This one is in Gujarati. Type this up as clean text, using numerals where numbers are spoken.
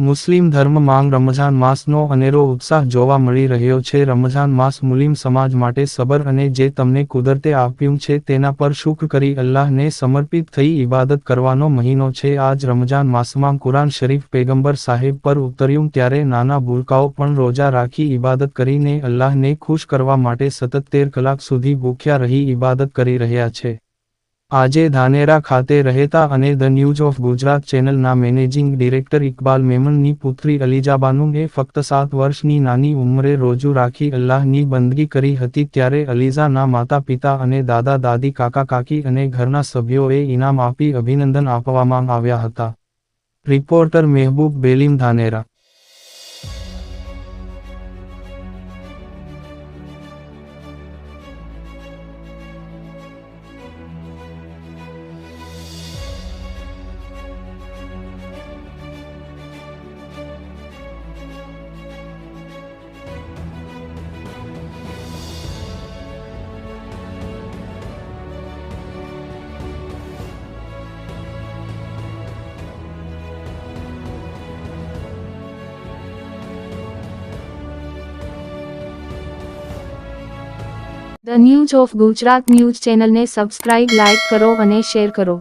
મુસ્લિમ ધર્મમાં રમઝાન માસનો અનેરો ઉત્સાહ જોવા મળી રહ્યો છે. રમઝાન માસ મુસ્લિમ સમાજ માટે સબર અને જે તમને કુદરતે આપ્યું છે તેના પર શુક્ર કરી અલ્લાહને સમર્પિત થઈ ઇબાદત કરવાનો મહિનો છે. આજ રમઝાન માસમાં કુરાન શરીફ પૈગંબર સાહેબ પર ઉતર્યું ત્યારે નાના ભૂલકાઓ પણ રોજા રાખી ઇબાદત કરીને અલ્લાહને ખુશ કરવા માટે સતત 13 કલાક સુધી ભૂખ્યા રહી ઇબાદત કરી રહ્યા છે. આજે ધાનેરા ખાતે રહેતા અને ધ ન્યૂઝ ઓફ ગુજરાત ચેનલના મેનેજિંગ ડિરેક્ટર ઇકબાલ મેમનની પુત્રી અલીઝાબાનુએ ફક્ત 7 વર્ષની નાની ઉંમરે રોજુ રાખી અલ્લાહની બંદગી કરી હતી ત્યારે અલીઝાના માતા પિતા અને દાદા દાદી કાકા કાકી અને ઘરના સભ્યોએ ઇનામ આપી અભિનંદન આપવામાં આવ્યા હતા. Reporter Mehboob Belim Dhanera. The news of Gujarat news ચેનલને સબસ્ક્રાઇબ, લાઇક કરો અને શેર કરો.